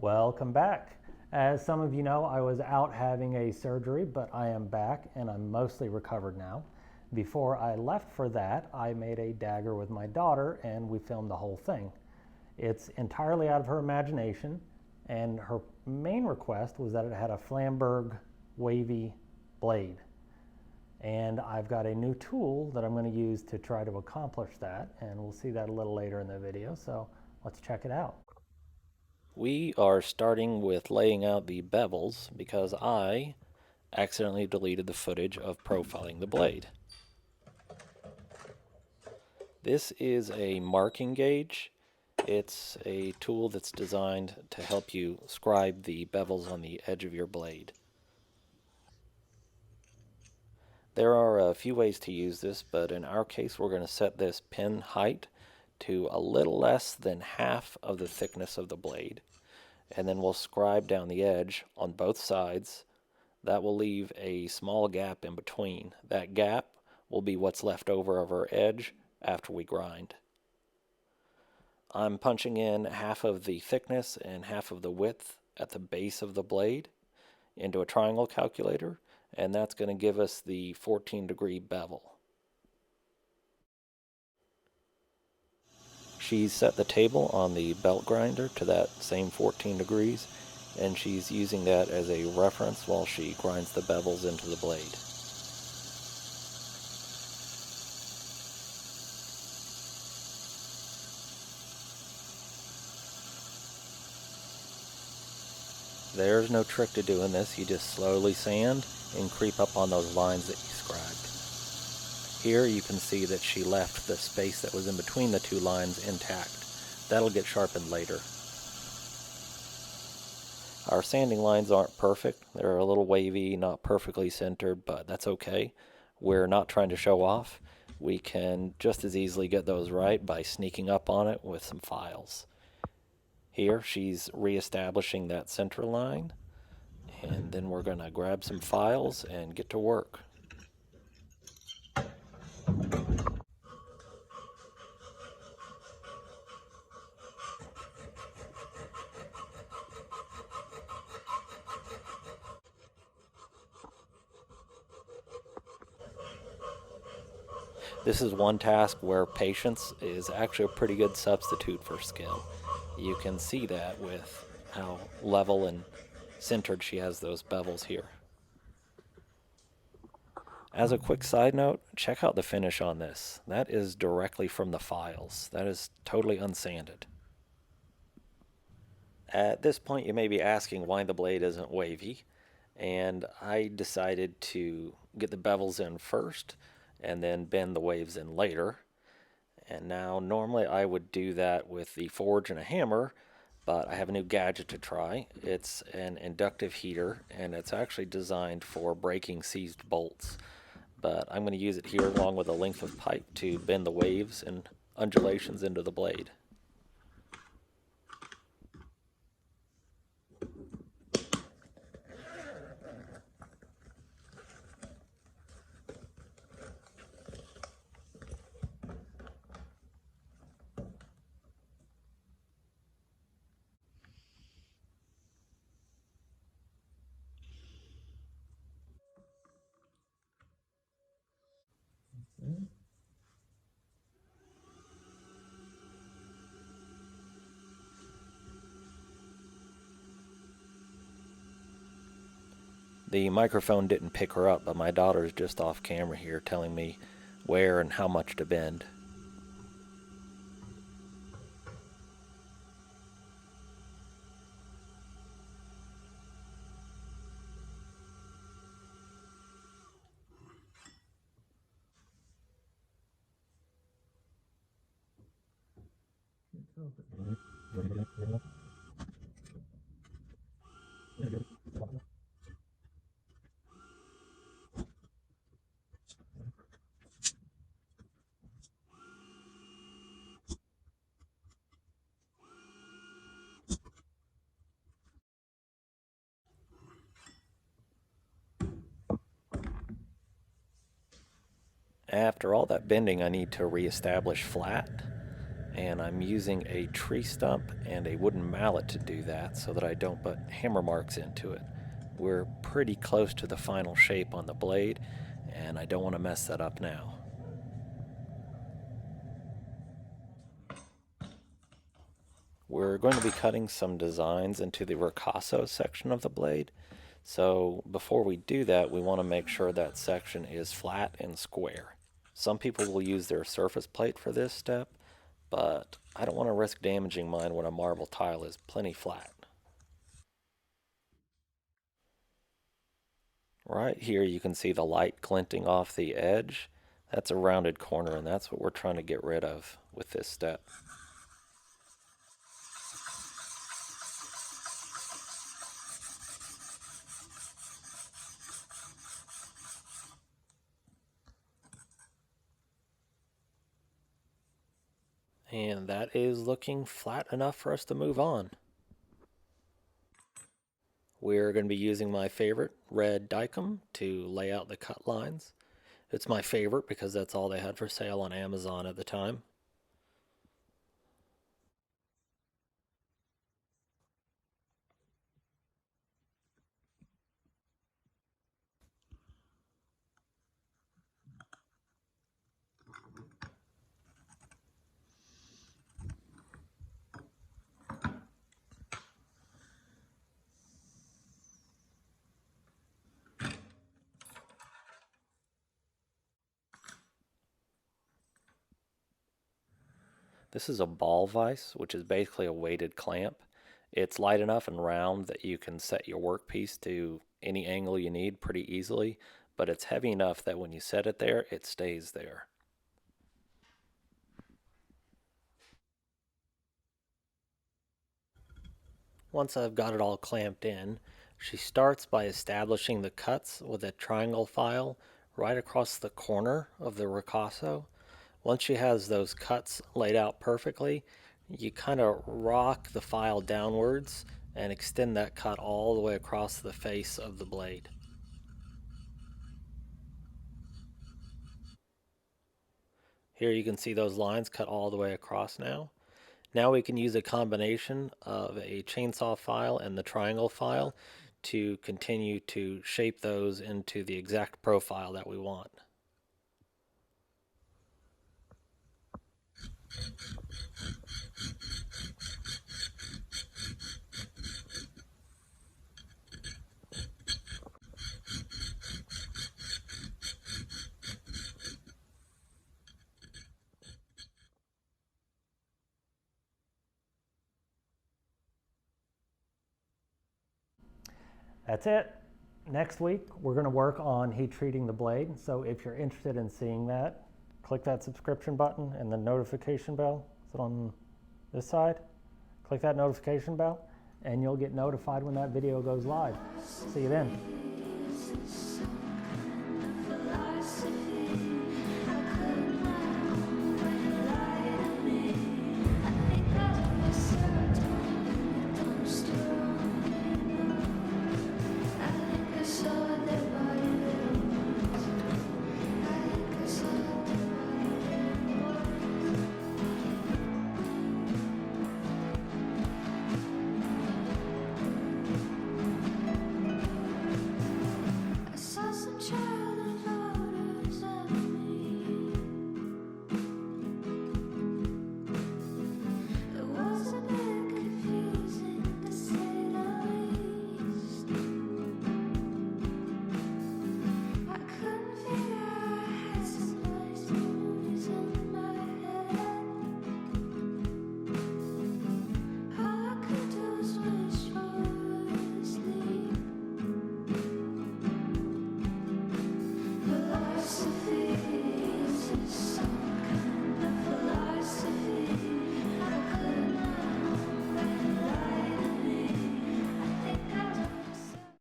Welcome back. As some of you know, I was out having a surgery, but I am back and I'm mostly recovered now. Before I left for that, I made a dagger with my daughter and we filmed the whole thing. It's entirely out of her imagination, and her main request was that it had a flamberg wavy blade. And I've got a new tool that I'm going to use to try to accomplish that, and we'll see that a little later in the video, so let's check it out. We are starting with laying out the bevels because I accidentally deleted the footage of profiling the blade. This is a marking gauge. It's a tool that's designed to help you scribe the bevels on the edge of your blade. There are a few ways to use this, but in our case we're going to set this pin height to a little less than half of the thickness of the blade. And then we'll scribe down the edge on both sides. That will leave a small gap in between. That gap will be what's left over of our edge after we grind. I'm punching in half of the thickness and half of the width at the base of the blade into a triangle calculator, and that's going to give us the 14-degree bevel. She's set the table on the belt grinder to that same 14 degrees, and she's using that as a reference while she grinds the bevels into the blade. There's no trick to doing this. You just slowly sand and creep up on those lines that you scribed. Here you can see that she left the space that was in between the two lines intact. That'll get sharpened later. Our sanding lines aren't perfect. They're a little wavy, not perfectly centered, but that's okay. We're not trying to show off. We can just as easily get those right by sneaking up on it with some files. Here she's reestablishing that center line, and then we're going to grab some files and get to work. This is one task where patience is actually a pretty good substitute for skill. You can see that with how level and centered she has those bevels here. As a quick side note, check out the finish on this. That is directly from the files. That is totally unsanded. At this point you may be asking why the blade isn't wavy, and I decided to get the bevels in first and then bend the waves in later. And now normally I would do that with the forge and a hammer, but I have a new gadget to try. It's an inductive heater, and it's actually designed for breaking seized bolts. But I'm going to use it here along with a length of pipe to bend the waves and undulations into the blade. The microphone didn't pick her up, but my daughter's just off camera here telling me where and how much to bend. After all that bending, I need to reestablish flat, and I'm using a tree stump and a wooden mallet to do that so that I don't put hammer marks into it. We're pretty close to the final shape on the blade, and I don't want to mess that up now. We're going to be cutting some designs into the ricasso section of the blade. So before we do that, we want to make sure that section is flat and square. Some people will use their surface plate for this step, but I don't want to risk damaging mine when a marble tile is plenty flat. Right here you can see the light glinting off the edge. That's a rounded corner, and that's what we're trying to get rid of with this step. And that is looking flat enough for us to move on. We're going to be using my favorite red Dicom to lay out the cut lines. It's my favorite because that's all they had for sale on Amazon at the time. This is a ball vise, which is basically a weighted clamp. It's light enough and round that you can set your workpiece to any angle you need pretty easily, but it's heavy enough that when you set it there, it stays there. Once I've got it all clamped in, she starts by establishing the cuts with a triangle file right across the corner of the ricasso. Once she has those cuts laid out perfectly, you kind of rock the file downwards and extend that cut all the way across the face of the blade. Here you can see those lines cut all the way across now. Now we can use a combination of a chainsaw file and the triangle file to continue to shape those into the exact profile that we want. That's it. Next week, we're going to work on heat treating the blade. So if you're interested in seeing that, click that subscription button and the notification bell. Is it on this side? Click that notification bell and you'll get notified when that video goes live. See you then.